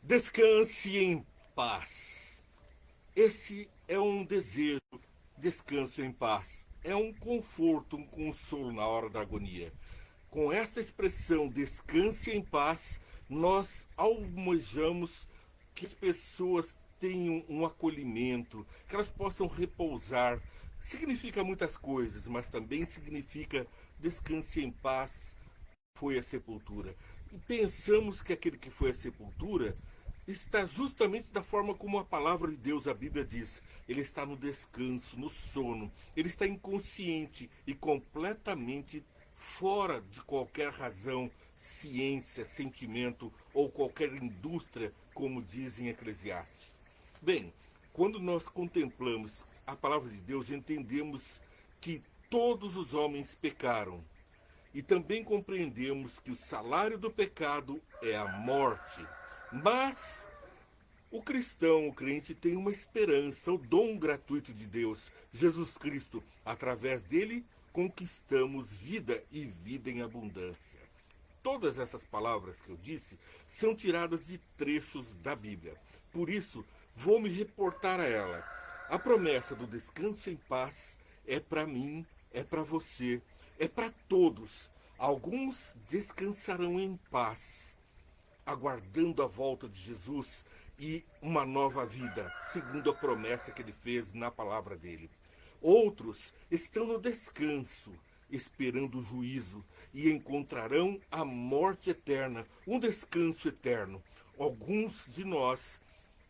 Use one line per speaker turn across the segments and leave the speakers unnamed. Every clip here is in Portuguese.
Descanse em paz. Esse é um desejo, descanso em paz. É um conforto, um consolo na hora da agonia. Com esta expressão, descanse em paz, nós almejamos que as pessoas tenham um acolhimento, que elas possam repousar. Significa muitas coisas, mas também significa descanse em paz, foi a sepultura. E pensamos que aquele que foi a sepultura está justamente da forma como a palavra de Deus, a Bíblia diz. Ele está no descanso, no sono. Ele está inconsciente e completamente fora de qualquer razão, ciência, sentimento ou qualquer indústria, como dizem Eclesiastes. Bem, quando nós contemplamos a palavra de Deus, entendemos que todos os homens pecaram. E também compreendemos que o salário do pecado é a morte. Mas o cristão, o crente, tem uma esperança, o dom gratuito de Deus, Jesus Cristo. Através dele, conquistamos vida e vida em abundância. Todas essas palavras que eu disse são tiradas de trechos da Bíblia. Por isso, vou me reportar a ela. A promessa do descanso em paz é para mim, é para você, é para todos. Alguns descansarão em paz, aguardando a volta de Jesus e uma nova vida, segundo a promessa que ele fez na palavra dele. Outros estão no descanso, esperando o juízo, e encontrarão a morte eterna, um descanso eterno. Alguns de nós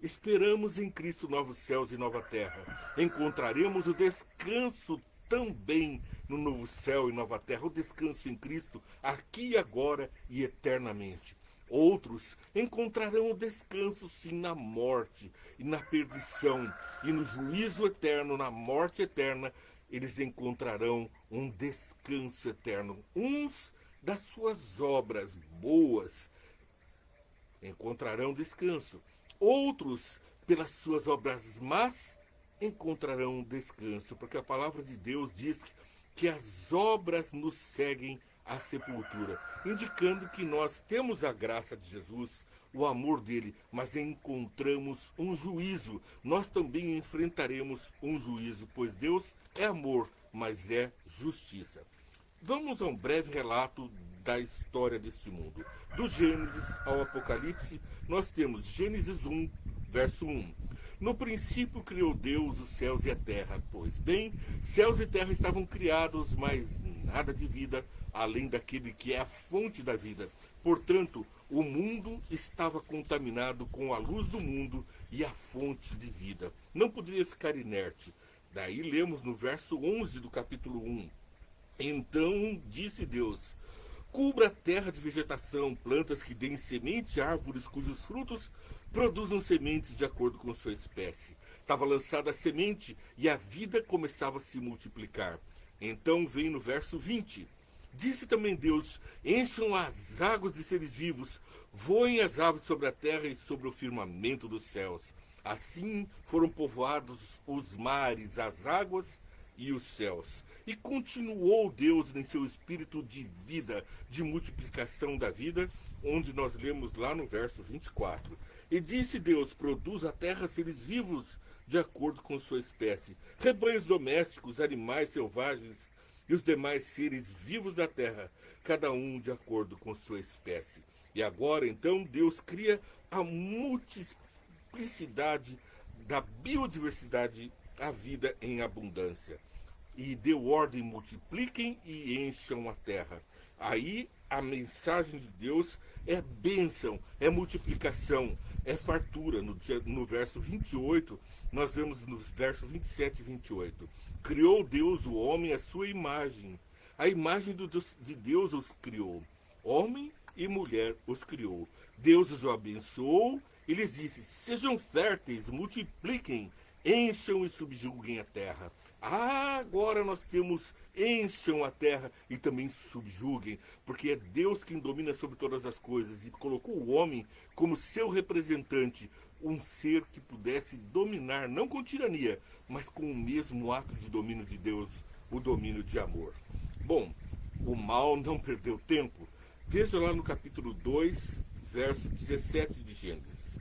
esperamos em Cristo novos céus e nova terra. Encontraremos o descanso também no novo céu e nova terra, o descanso em Cristo, aqui e agora e eternamente. Outros encontrarão o descanso sim na morte e na perdição, e no juízo eterno, na morte eterna, eles encontrarão um descanso eterno. Uns das suas obras boas encontrarão descanso. Outros, pelas suas obras más, encontrarão descanso, porque a palavra de Deus diz que as obras nos seguem à sepultura, indicando que nós temos a graça de Jesus, o amor dele, mas encontramos um juízo. Nós também enfrentaremos um juízo, pois Deus é amor, mas é justiça. Vamos a um breve relato da história deste mundo. Do Gênesis ao Apocalipse, nós temos Gênesis 1, verso 1. No princípio criou Deus os céus e a terra. Pois bem, céus e terra estavam criados, mas nada de vida, além daquele que é a fonte da vida. Portanto, o mundo estava contaminado com a luz do mundo e a fonte de vida. Não poderia ficar inerte. Daí lemos no verso 11 do capítulo 1. Então disse Deus: cubra a terra de vegetação, plantas que deem semente, árvores cujos frutos produzam sementes de acordo com sua espécie. Estava lançada a semente e a vida começava a se multiplicar. Então vem no verso 20. Disse também Deus: encham as águas de seres vivos, voem as aves sobre a terra e sobre o firmamento dos céus. Assim foram povoados os mares, as águas e os céus. E continuou Deus em seu espírito de vida, de multiplicação da vida, onde nós lemos lá no verso 24. E disse Deus: produz a terra seres vivos de acordo com sua espécie, rebanhos domésticos, animais selvagens e os demais seres vivos da terra, cada um de acordo com sua espécie. E agora então Deus cria a multiplicidade da biodiversidade, a vida em abundância. E deu ordem: multipliquem e encham a terra. Aí a mensagem de Deus é bênção, é multiplicação, é fartura. No verso 28, nós vemos no verso 27 e 28. Criou Deus o homem à sua imagem. A imagem de Deus os criou. Homem e mulher os criou. Deus os abençoou e lhes disse: sejam férteis, multipliquem, encham e subjuguem a terra. Agora nós temos encham a terra e também subjuguem, porque é Deus quem domina sobre todas as coisas e colocou o homem como seu representante, um ser que pudesse dominar, não com tirania, mas com o mesmo ato de domínio de Deus, o domínio de amor. Bom, o mal não perdeu tempo. Veja lá no capítulo 2, verso 17 de Gênesis.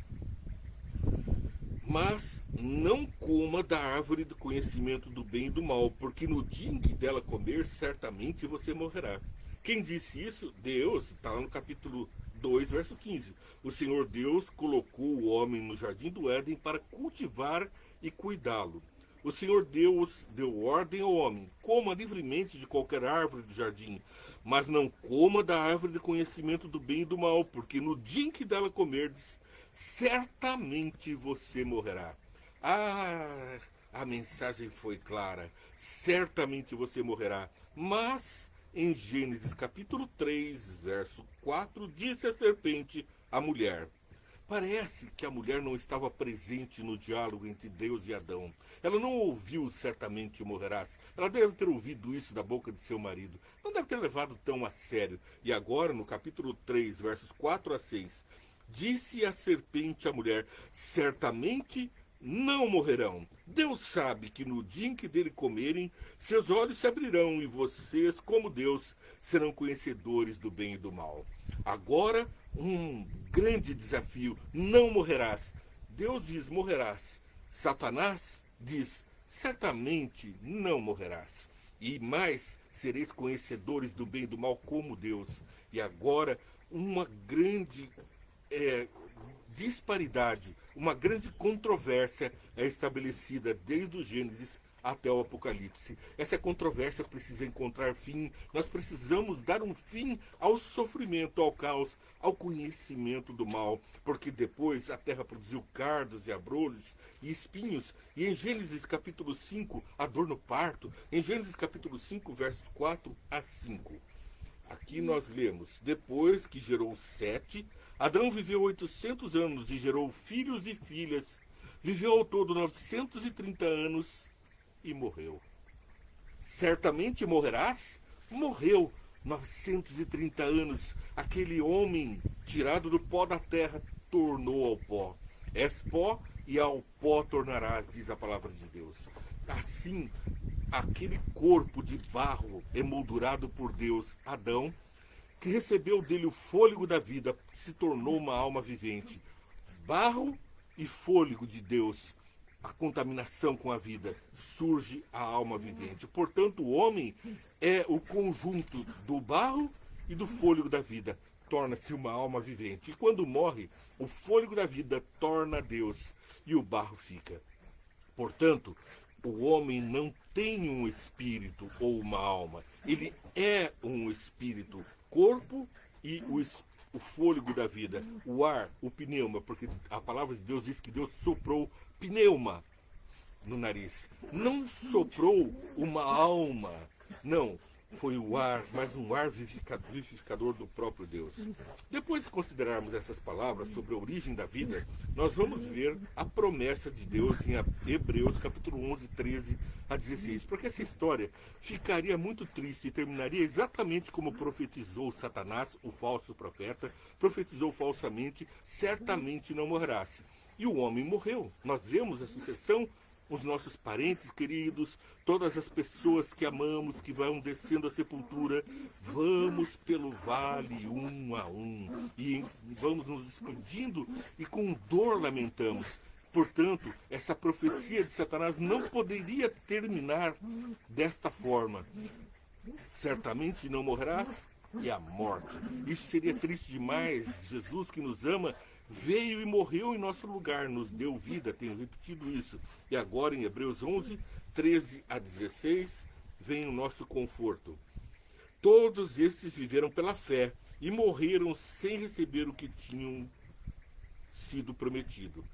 Mas não coma da árvore do conhecimento do bem e do mal, porque no dia em que dela comer, certamente você morrerá. Quem disse isso? Deus, está lá no capítulo 2, verso 15. O Senhor Deus colocou o homem no jardim do Éden para cultivar e cuidá-lo. O Senhor Deus deu ordem ao homem: coma livremente de qualquer árvore do jardim, mas não coma da árvore do conhecimento do bem e do mal, porque no dia em que dela comerdes, certamente você morrerá. Ah, a mensagem foi clara. Certamente você morrerá. Mas, em Gênesis capítulo 3, verso 4, disse a serpente à mulher. Parece que a mulher não estava presente no diálogo entre Deus e Adão. Ela não ouviu certamente morrerás. Ela deve ter ouvido isso da boca de seu marido. Não deve ter levado tão a sério. E agora, no capítulo 3, versos 4 a 6, disse a serpente à mulher: certamente não morrerão. Deus sabe que no dia em que dele comerem, seus olhos se abrirão e vocês, como Deus, serão conhecedores do bem e do mal. Agora, um grande desafio: não morrerás. Deus diz: morrerás. Satanás diz: certamente não morrerás. E mais, sereis conhecedores do bem e do mal como Deus. E agora, uma grande disparidade, uma grande controvérsia é estabelecida desde o Gênesis até o Apocalipse. Essa controvérsia precisa encontrar fim. Nós precisamos dar um fim ao sofrimento, ao caos, ao conhecimento do mal, porque depois a terra produziu cardos e abrolhos e espinhos. E em Gênesis capítulo 5, a dor no parto. Em Gênesis capítulo 5, versos 4 a 5. Aqui nós lemos: depois que gerou Sete, Adão viveu 800 anos e gerou filhos e filhas. Viveu ao todo 930 anos e morreu. Certamente morrerás? Morreu. 930 anos. Aquele homem tirado do pó da terra tornou ao pó. És pó e ao pó tornarás, diz a palavra de Deus. Assim, aquele corpo de barro emoldurado por Deus, Adão, que recebeu dele o fôlego da vida, se tornou uma alma vivente. Barro e fôlego de Deus, a contaminação com a vida, surge a alma vivente. Portanto, o homem é o conjunto do barro e do fôlego da vida. Torna-se uma alma vivente. E quando morre, o fôlego da vida torna Deus e o barro fica. Portanto, o homem não tem um espírito ou uma alma. Ele é um espírito, corpo e o fôlego da vida, o ar, o pneuma, porque a palavra de Deus diz que Deus soprou pneuma no nariz. Não soprou uma alma, não. Foi o ar, mas um ar vivificador do próprio Deus. Depois de considerarmos essas palavras sobre a origem da vida, nós vamos ver a promessa de Deus em Hebreus capítulo 11, 13 a 16. Porque essa história ficaria muito triste e terminaria exatamente como profetizou Satanás, o falso profeta, profetizou falsamente: certamente não morrerás. E o homem morreu. Nós vemos a sucessão, os nossos parentes queridos, todas as pessoas que amamos, que vão descendo a sepultura. Vamos pelo vale um a um e vamos nos despedindo e com dor lamentamos. Portanto, essa profecia de Satanás não poderia terminar desta forma. Certamente não morrerás, e a morte. Isso seria triste demais. Jesus, que nos ama, veio e morreu em nosso lugar, nos deu vida, tenho repetido isso. E agora em Hebreus 11, 13 a 16, vem o nosso conforto. Todos estes viveram pela fé e morreram sem receber o que tinham sido prometido.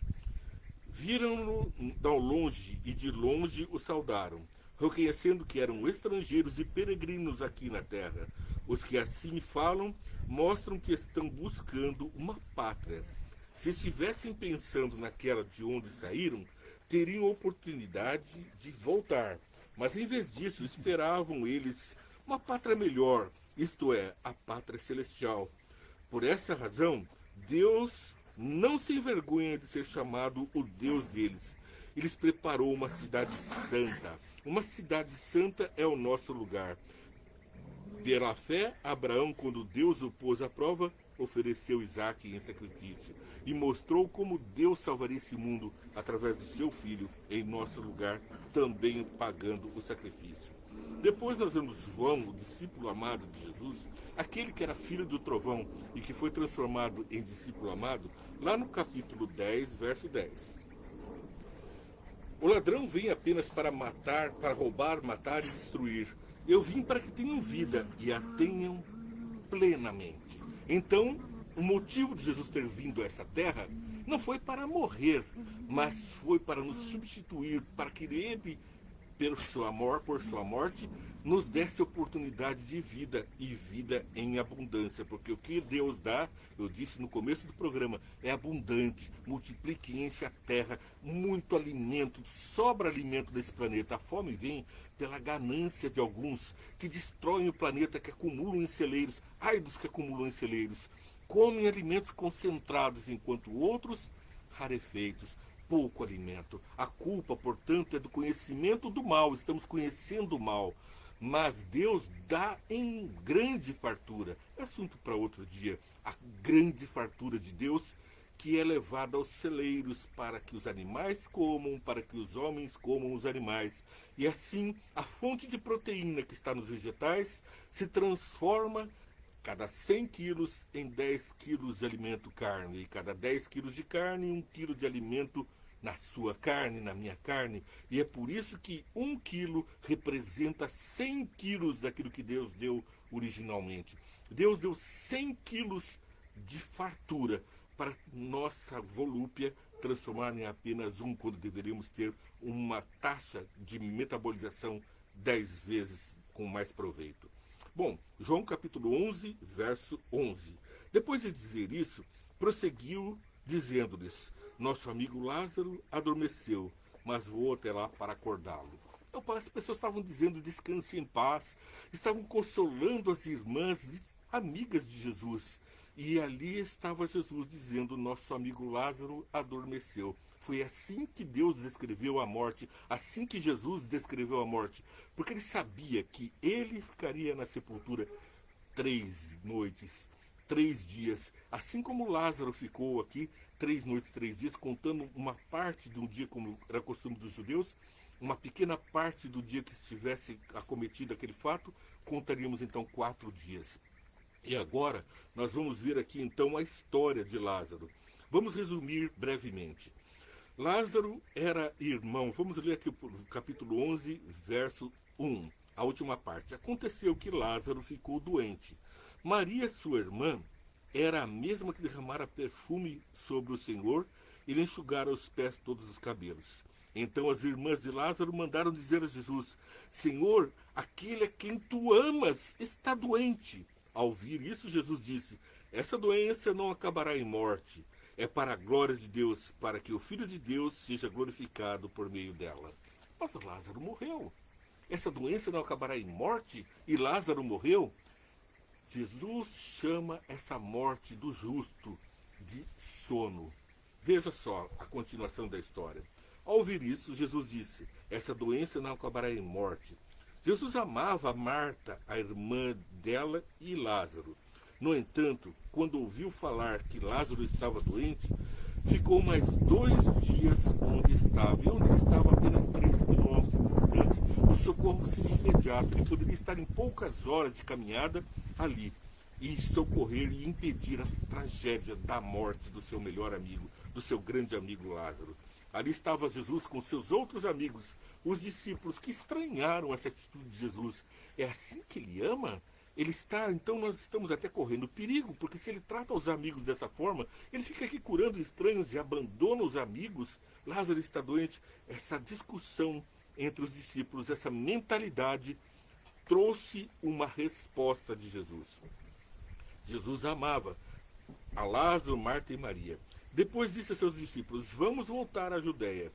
Viram-no ao longe e de longe o saudaram, reconhecendo que eram estrangeiros e peregrinos aqui na terra. Os que assim falam mostram que estão buscando uma pátria. Se estivessem pensando naquela de onde saíram, teriam oportunidade de voltar. Mas em vez disso, esperavam eles uma pátria melhor, isto é, a pátria celestial. Por essa razão, Deus não se envergonha de ser chamado o Deus deles. Ele preparou uma cidade santa. Uma cidade santa é o nosso lugar. Pela fé, Abraão, quando Deus o pôs à prova, ofereceu Isaque em sacrifício e mostrou como Deus salvaria esse mundo através do seu Filho em nosso lugar, também pagando o sacrifício. Depois nós vemos João, o discípulo amado de Jesus, aquele que era filho do trovão e que foi transformado em discípulo amado, lá no capítulo 10, verso 10. O ladrão vem apenas para matar, para roubar, matar e destruir. Eu vim para que tenham vida e a tenham plenamente. Então, o motivo de Jesus ter vindo a essa terra não foi para morrer, mas foi para nos substituir, para que ele, por sua morte, nos desse oportunidade de vida e vida em abundância. Porque o que Deus dá, eu disse no começo do programa, é abundante. Multiplique e enche a terra, muito alimento, sobra alimento desse planeta. A fome vem pela ganância de alguns que destroem o planeta, que acumulam em celeiros. Ai dos que acumulam em celeiros. Comem alimentos concentrados, enquanto outros, rarefeitos, pouco alimento. A culpa, portanto, é do conhecimento do mal. Estamos conhecendo o mal. Mas Deus dá em grande fartura. É assunto para outro dia. A grande fartura de Deus, que é levada aos celeiros para que os animais comam, para que os homens comam os animais. E assim, a fonte de proteína que está nos vegetais se transforma cada 100 quilos em 10 quilos de alimento carne. E cada 10 quilos de carne, 1 quilo de alimento na sua carne, na minha carne. E é por isso que 1 quilo representa 100 quilos daquilo que Deus deu originalmente. Deus deu 100 quilos de fartura para nossa volúpia transformar em apenas 1, quando deveríamos ter uma taxa de metabolização 10 vezes com mais proveito. Bom, João capítulo 11, verso 11. Depois de dizer isso, prosseguiu dizendo-lhes: nosso amigo Lázaro adormeceu, mas vou até lá para acordá-lo. Então, as pessoas estavam dizendo descanse em paz, estavam consolando as irmãs, amigas de Jesus. E ali estava Jesus dizendo: nosso amigo Lázaro adormeceu. Foi assim que Deus descreveu a morte, assim que Jesus descreveu a morte, porque ele sabia que ele ficaria na sepultura 3 noites, 3 dias, assim como Lázaro ficou aqui 3 noites, 3 dias, contando uma parte de um dia, como era costume dos judeus, uma pequena parte do dia que estivesse acometido aquele fato, contaríamos então 4 dias. E agora nós vamos ver aqui então a história de Lázaro. Vamos resumir brevemente. Lázaro era irmão, vamos ler aqui o capítulo 11, verso 1, a última parte. Aconteceu que Lázaro ficou doente. Maria, sua irmã, era a mesma que derramara perfume sobre o Senhor e lhe enxugara os pés todos os cabelos. Então as irmãs de Lázaro mandaram dizer a Jesus: Senhor, aquele a quem tu amas está doente. Ao ouvir isso, Jesus disse: essa doença não acabará em morte. É para a glória de Deus, para que o Filho de Deus seja glorificado por meio dela. Mas Lázaro morreu. Essa doença não acabará em morte? E Lázaro morreu? Jesus chama essa morte do justo de sono. Veja só a continuação da história. Ao ouvir isso, Jesus disse: essa doença não acabará em morte. Jesus amava Marta, a irmã dela, e Lázaro. No entanto, quando ouviu falar que Lázaro estava doente, ficou mais 2 dias onde estava. E onde ele estava, apenas 3 quilômetros de distância. O socorro seria imediato. Ele poderia estar em poucas horas de caminhada ali e socorrer e impedir a tragédia da morte do seu melhor amigo, do seu grande amigo Lázaro. Ali estava Jesus com seus outros amigos, os discípulos, que estranharam essa atitude de Jesus. É assim que ele ama? Ele está, então nós estamos até correndo perigo, porque se ele trata os amigos dessa forma, ele fica aqui curando estranhos e abandona os amigos. Lázaro está doente. Essa discussão entre os discípulos, essa mentalidade, trouxe uma resposta de Jesus. Jesus amava a Lázaro, Marta e Maria. Depois disse a seus discípulos: vamos voltar à Judéia.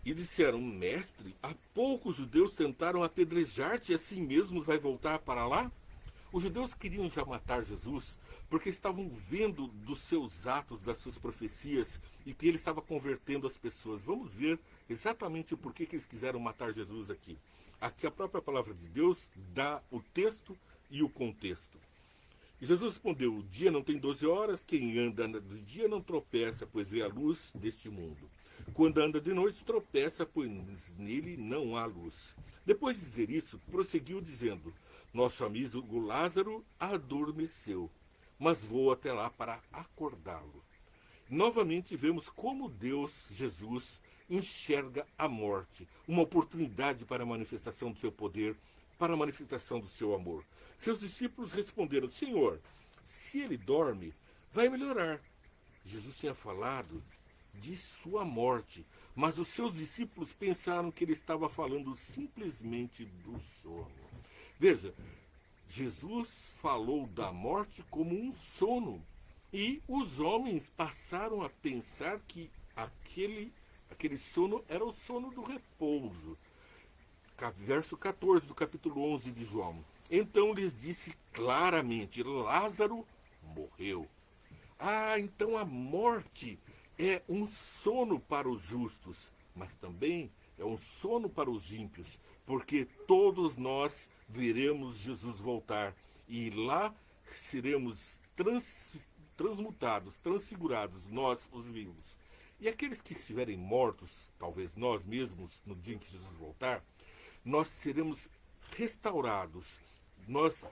E disseram: mestre, há pouco os judeus tentaram apedrejar-te e assim mesmo vai voltar para lá? Os judeus queriam já matar Jesus porque estavam vendo dos seus atos, das suas profecias, e que ele estava convertendo as pessoas. Vamos ver exatamente o porquê que eles quiseram matar Jesus aqui. Aqui a própria palavra de Deus dá o texto e o contexto. Jesus respondeu: o dia não tem 12 horas, quem anda de dia não tropeça, pois vê a luz deste mundo. Quando anda de noite, tropeça, pois nele não há luz. Depois de dizer isso, prosseguiu dizendo: nosso amigo Lázaro adormeceu, mas vou até lá para acordá-lo. Novamente vemos como Deus, Jesus, enxerga a morte, uma oportunidade para a manifestação do seu poder, para a manifestação do seu amor. Seus discípulos responderam: Senhor, se ele dorme, vai melhorar. Jesus tinha falado de sua morte, mas os seus discípulos pensaram que ele estava falando simplesmente do sono. Veja, Jesus falou da morte como um sono, e os homens passaram a pensar que aquele sono era o sono do repouso. Verso 14 do capítulo 11 de João. Então lhes disse claramente: Lázaro morreu. Ah, então a morte é um sono para os justos, mas também é um sono para os ímpios, porque todos nós veremos Jesus voltar e lá seremos transmutados, transfigurados, nós, os vivos. E aqueles que estiverem mortos, talvez nós mesmos, no dia em que Jesus voltar, nós seremos restaurados, nós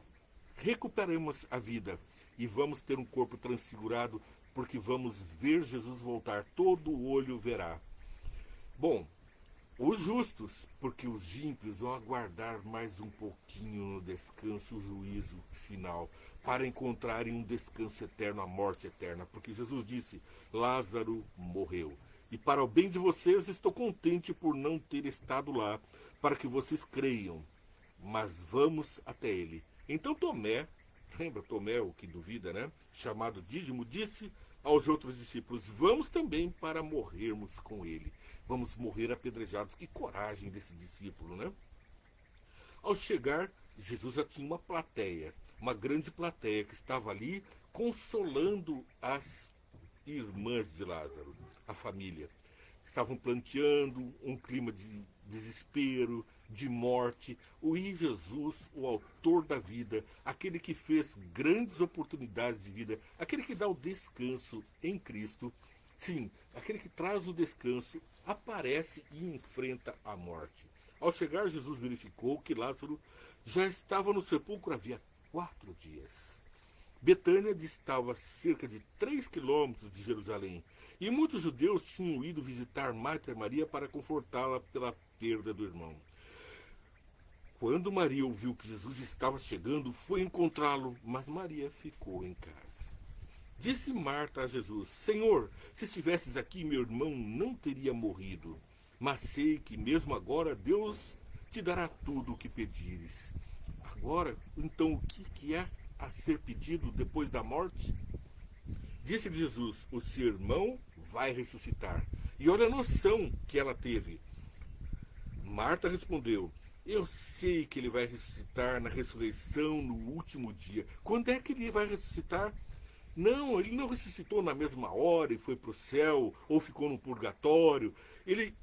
recuperaremos a vida e vamos ter um corpo transfigurado, porque vamos ver Jesus voltar, todo o olho verá. Bom, os justos, porque os ímpios vão aguardar mais um pouquinho no descanso, o juízo final, para encontrarem um descanso eterno, a morte eterna, porque Jesus disse: Lázaro morreu. E para o bem de vocês, estou contente por não ter estado lá, para que vocês creiam. Mas vamos até ele. Então Tomé, lembra Tomé, o que duvida, né? Chamado Dídimo, disse aos outros discípulos: vamos também para morrermos com ele. Vamos morrer apedrejados. Que coragem desse discípulo, né? Ao chegar, Jesus já tinha uma plateia, uma grande plateia que estava ali consolando as irmãs de Lázaro, a família. Estavam planteando um clima de desespero, de morte. E Jesus, o autor da vida, aquele que fez grandes oportunidades de vida, aquele que dá o descanso em Cristo, sim, aquele que traz o descanso, aparece e enfrenta a morte. Ao chegar, Jesus verificou que Lázaro já estava no sepulcro havia 4 dias. Betânia distava a cerca de 3 quilômetros de Jerusalém, e muitos judeus tinham ido visitar Marta e Maria para confortá-la pela perda do irmão. Quando Maria ouviu que Jesus estava chegando, foi encontrá-lo, mas Maria ficou em casa. Disse Marta a Jesus: Senhor, se estivesses aqui, meu irmão não teria morrido. Mas sei que mesmo agora Deus te dará tudo o que pedires. Agora, então, o que é a ser pedido depois da morte? Disse Jesus: o seu irmão vai ressuscitar. E olha a noção que ela teve. Marta respondeu: eu sei que ele vai ressuscitar na ressurreição no último dia. Quando é que ele vai ressuscitar? Não, ele não ressuscitou na mesma hora e foi para o céu ou ficou no purgatório. Ele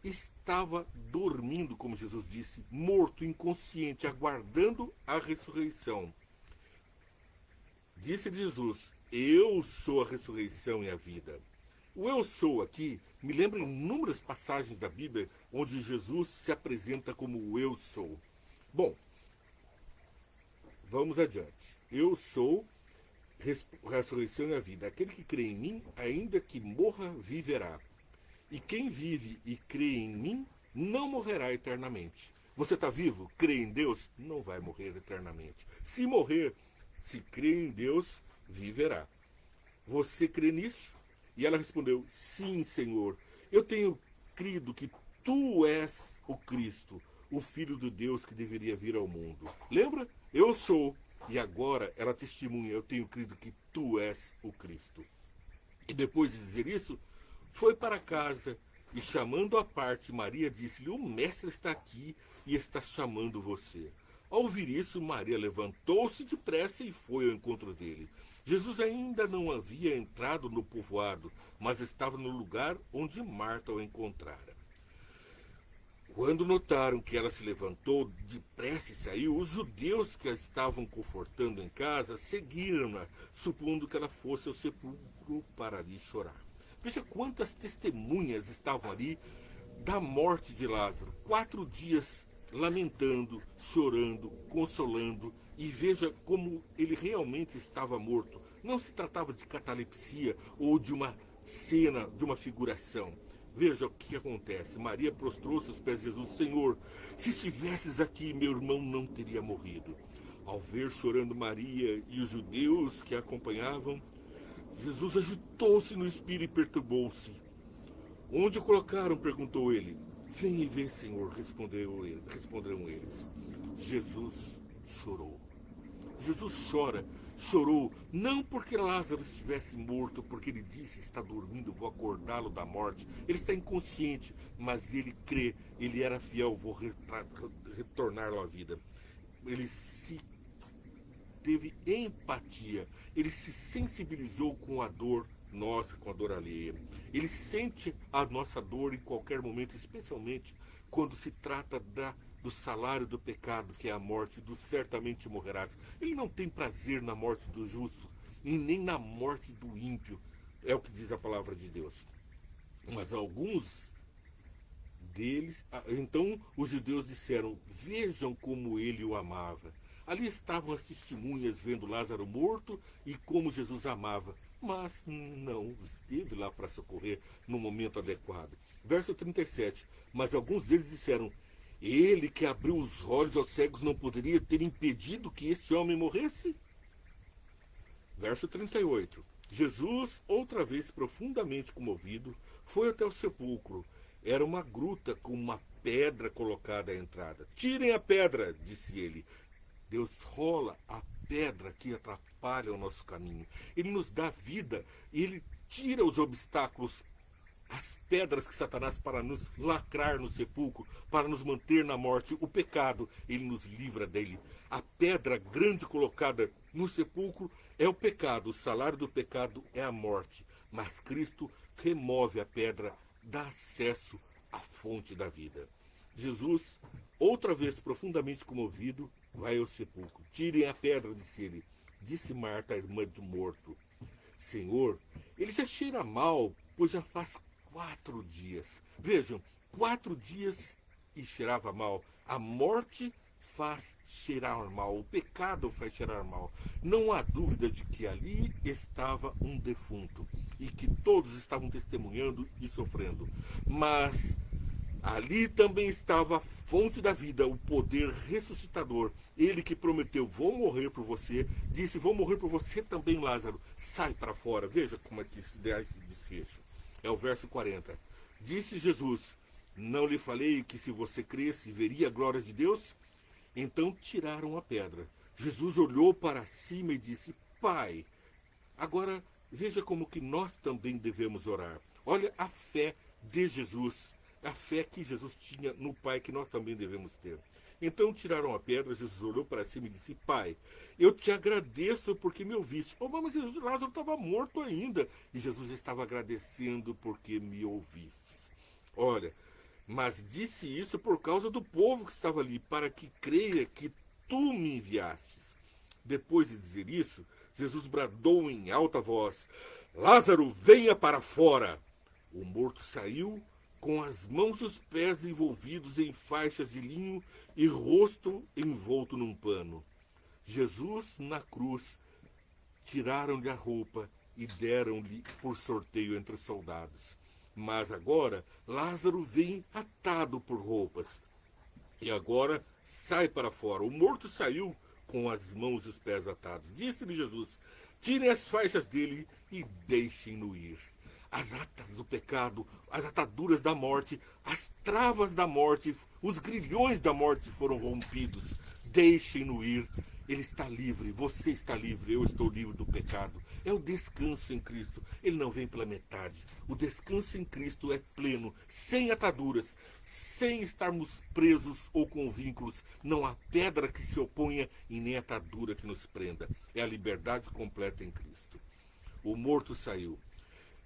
estava dormindo, como Jesus disse, morto, inconsciente, aguardando a ressurreição. Disse Jesus: eu sou a ressurreição e a vida. O eu sou aqui me lembra inúmeras passagens da Bíblia onde Jesus se apresenta como o eu sou. Bom, vamos adiante. Eu sou a ressurreição e a vida. Aquele que crê em mim, ainda que morra, viverá. E quem vive e crê em mim, não morrerá eternamente. Você está vivo? Crê em Deus? Não vai morrer eternamente. Se morrer, se crê em Deus, viverá. Você crê nisso? E ela respondeu: sim, Senhor. Eu tenho crido que tu és o Cristo, o Filho do Deus que deveria vir ao mundo. Lembra? Eu sou. E agora ela testemunha: eu tenho crido que tu és o Cristo. E depois de dizer isso, foi para casa e, chamando à parte, Maria disse-lhe: o mestre está aqui e está chamando você. Ao ouvir isso, Maria levantou-se depressa e foi ao encontro dele. Jesus ainda não havia entrado no povoado, mas estava no lugar onde Marta o encontrara. Quando notaram que ela se levantou depressa e saiu, os judeus que a estavam confortando em casa seguiram-na, supondo que ela fosse ao sepulcro para ali chorar. Veja quantas testemunhas estavam ali da morte de Lázaro. 4 dias lamentando, chorando, consolando, e veja como ele realmente estava morto. Não se tratava de catalepsia ou de uma cena, de uma figuração. Veja o que acontece. Maria prostrou-se aos pés de Jesus. Senhor, se estivesses aqui, meu irmão não teria morrido. Ao ver chorando Maria e os judeus que a acompanhavam, Jesus agitou-se no espírito e perturbou-se. Onde o colocaram? Perguntou ele. Vem e vê, Senhor, responderam eles. Jesus chorou. Jesus chorou, não porque Lázaro estivesse morto, porque ele disse, está dormindo, vou acordá-lo da morte. Ele está inconsciente, mas ele crê, ele era fiel, vou retorná-lo à vida. Ele se teve empatia, ele se sensibilizou com a dor nossa, com a dor alheia. Ele sente a nossa dor em qualquer momento, especialmente quando se trata do salário do pecado, que é a morte, do certamente morrerás. Ele não tem prazer na morte do justo e nem na morte do ímpio, é o que diz a palavra de Deus. Mas alguns deles, então os judeus disseram, vejam como ele o amava. Ali estavam as testemunhas vendo Lázaro morto e como Jesus amava, mas não esteve lá para socorrer no momento adequado. Verso 37, mas alguns deles disseram, ele que abriu os olhos aos cegos não poderia ter impedido que este homem morresse? Verso 38, Jesus, outra vez profundamente comovido, foi até o sepulcro. Era uma gruta com uma pedra colocada à entrada. Tirem a pedra, disse ele. Deus rola a pedra que atrapalha o nosso caminho. Ele nos dá vida, ele tira os obstáculos, as pedras que Satanás para nos lacrar no sepulcro, para nos manter na morte, o pecado, ele nos livra dele. A pedra grande colocada no sepulcro é o pecado, o salário do pecado é a morte. Mas Cristo remove a pedra, dá acesso à fonte da vida. Jesus, outra vez profundamente comovido, vai ao sepulcro. Tirem a pedra, disse ele. Disse Marta, a irmã do morto. Senhor, ele já cheira mal, pois já faz 4 dias. Vejam, 4 dias e cheirava mal. A morte faz cheirar mal, o pecado faz cheirar mal. Não há dúvida de que ali estava um defunto e que todos estavam testemunhando e sofrendo. Mas ali também estava a fonte da vida, o poder ressuscitador. Ele que prometeu, vou morrer por você, disse, vou morrer por você também, Lázaro. Sai para fora. Veja como é que se dá esse desfecho. É o verso 40. Disse Jesus, não lhe falei que se você cresce, veria a glória de Deus? Então tiraram a pedra. Jesus olhou para cima e disse, Pai. Agora veja como que nós também devemos orar. Olha a fé de Jesus, a fé que Jesus tinha no Pai, que nós também devemos ter. Então tiraram a pedra, Jesus olhou para cima e disse, Pai, eu te agradeço porque me ouviste. Oh, mas Lázaro estava morto ainda. E Jesus já estava agradecendo porque me ouvistes. Olha, mas disse isso por causa do povo que estava ali, para que creia que tu me enviastes. Depois de dizer isso, Jesus bradou em alta voz, Lázaro, venha para fora. O morto saiu, com as mãos e os pés envolvidos em faixas de linho e rosto envolto num pano. Jesus, na cruz, tiraram-lhe a roupa e deram-lhe por sorteio entre os soldados. Mas agora Lázaro vem atado por roupas. E agora sai para fora. O morto saiu com as mãos e os pés atados. Disse-lhe Jesus, tirem as faixas dele e deixem-no ir. As atas do pecado, as ataduras da morte, as travas da morte, os grilhões da morte foram rompidos. Deixem-no ir. Ele está livre, você está livre, eu estou livre do pecado. É o descanso em Cristo. Ele não vem pela metade. O descanso em Cristo é pleno, sem ataduras, sem estarmos presos ou com vínculos. Não há pedra que se oponha e nem atadura que nos prenda. É a liberdade completa em Cristo. O morto saiu.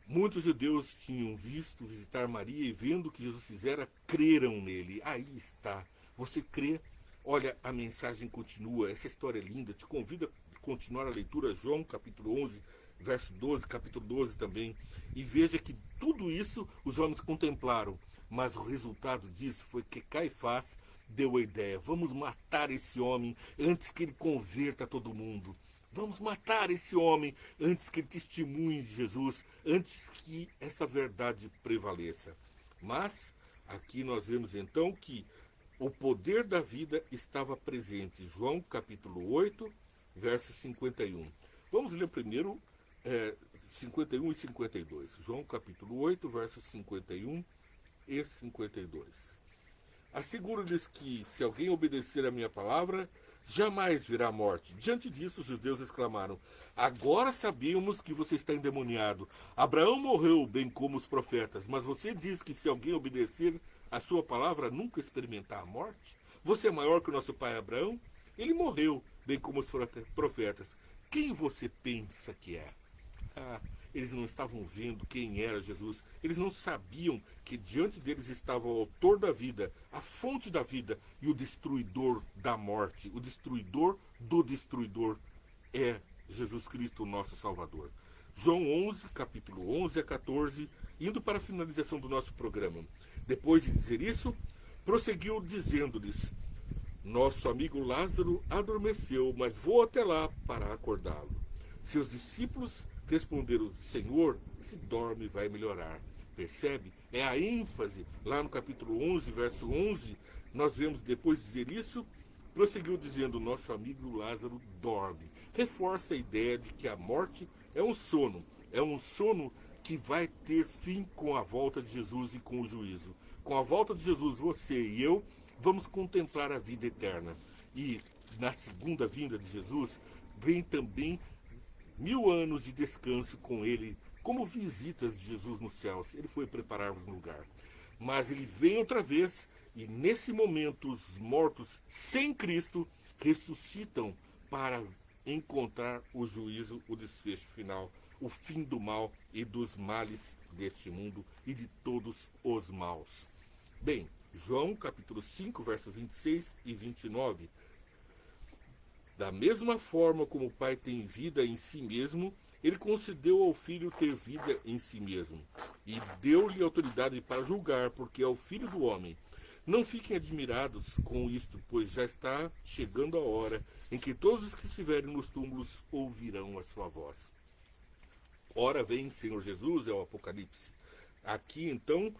Muitos judeus tinham visto visitar Maria e vendo o que Jesus fizera, creram nele. Aí está. Você crê? Olha, a mensagem continua. Essa história é linda. Te convido a continuar a leitura, João capítulo 11, verso 12, capítulo 12 também. E veja que tudo isso os homens contemplaram. Mas o resultado disso foi que Caifás deu a ideia. Vamos matar esse homem antes que ele converta todo mundo. Vamos matar esse homem antes que ele testemunhe de Jesus, antes que essa verdade prevaleça. Mas aqui nós vemos então que o poder da vida estava presente. João capítulo 8, verso 51. Vamos ler primeiro 51 e 52. João capítulo 8, versos 51 e 52. Asseguro-lhes que, se alguém obedecer a minha palavra, jamais virá a morte. Diante disso, os judeus exclamaram: agora sabemos que você está endemoniado. Abraão morreu, bem como os profetas, mas você diz que se alguém obedecer a sua palavra, nunca experimentar a morte? Você é maior que o nosso pai Abraão? Ele morreu, bem como os profetas. Quem você pensa que é? Eles não estavam vendo quem era Jesus. Eles não sabiam que diante deles estava o autor da vida, a fonte da vida e o destruidor da morte. O destruidor do destruidor é Jesus Cristo, o nosso Salvador. João 11, capítulo 11 a 14, indo para a finalização do nosso programa. Depois de dizer isso, prosseguiu dizendo-lhes: nosso amigo Lázaro adormeceu, mas vou até lá para acordá-lo. Seus discípulos responderam: Senhor, se dorme vai melhorar. Percebe? É a ênfase. Lá no capítulo 11, verso 11, nós vemos depois de dizer isso, prosseguiu dizendo: nosso amigo Lázaro dorme. Reforça a ideia de que a morte é um sono que vai ter fim com a volta de Jesus e com o juízo. Com a volta de Jesus, você e eu vamos contemplar a vida eterna. E na segunda vinda de Jesus, vem também 1000 anos de descanso com ele, como visitas de Jesus nos céus. Ele foi preparar-vos um lugar. Mas ele vem outra vez, e nesse momento os mortos sem Cristo ressuscitam para encontrar o juízo, o desfecho final, o fim do mal e dos males deste mundo e de todos os maus. Bem, João capítulo 5, versos 26 e 29. Da mesma forma como o Pai tem vida em si mesmo, ele concedeu ao Filho ter vida em si mesmo, e deu-lhe autoridade para julgar, porque é o Filho do homem. Não fiquem admirados com isto, pois já está chegando a hora em que todos os que estiverem nos túmulos ouvirão a sua voz. Ora vem, Senhor Jesus, é o Apocalipse. Aqui, então,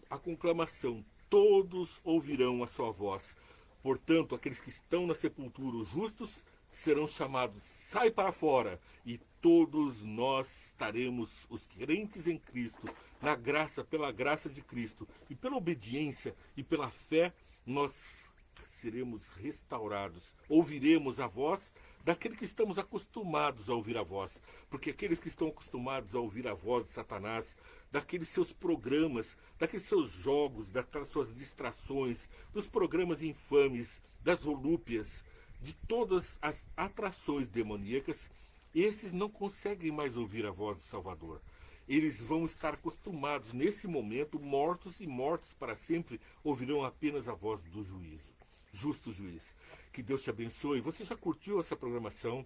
a conclamação: todos ouvirão a sua voz. Portanto, aqueles que estão na sepultura, os justos, serão chamados: sai para fora. E todos nós estaremos, os crentes em Cristo, na graça, pela graça de Cristo, e pela obediência e pela fé, nós seremos restaurados. Ouviremos a voz daqueles que estamos acostumados a ouvir a voz. Porque aqueles que estão acostumados a ouvir a voz de Satanás, daqueles seus programas, daqueles seus jogos, daquelas suas distrações, dos programas infames, das volúpias, de todas as atrações demoníacas, esses não conseguem mais ouvir a voz do Salvador. Eles vão estar acostumados, nesse momento, mortos e mortos para sempre, ouvirão apenas a voz do juízo. Justo juiz. Que Deus te abençoe. Você já curtiu essa programação?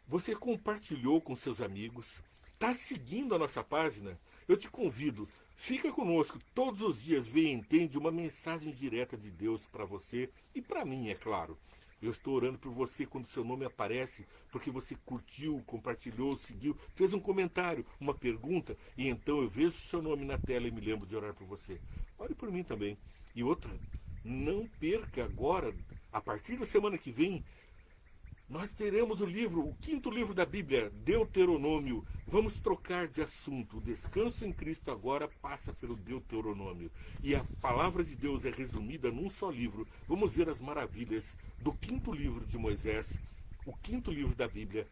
Você compartilhou com seus amigos? Está seguindo a nossa página? Eu te convido, fica conosco. Todos os dias vem e entende uma mensagem direta de Deus para você e para mim, é claro. Eu estou orando por você quando seu nome aparece, porque você curtiu, compartilhou, seguiu, fez um comentário, uma pergunta, e então eu vejo seu nome na tela e me lembro de orar por você. Ore por mim também. E outra, não perca agora, a partir da semana que vem, nós teremos o livro, o 5º livro da Bíblia, Deuteronômio. Vamos trocar de assunto. O descanso em Cristo agora passa pelo Deuteronômio. E a palavra de Deus é resumida num só livro. Vamos ver as maravilhas do 5º livro de Moisés, o 5º livro da Bíblia,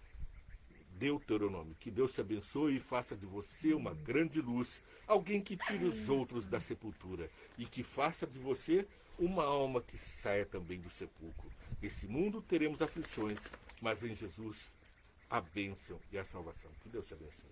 Deuteronômio. Que Deus te abençoe e faça de você uma grande luz, alguém que tire os outros da sepultura e que faça de você uma alma que saia também do sepulcro. Nesse mundo teremos aflições, mas em Jesus a bênção e a salvação. Que Deus te abençoe.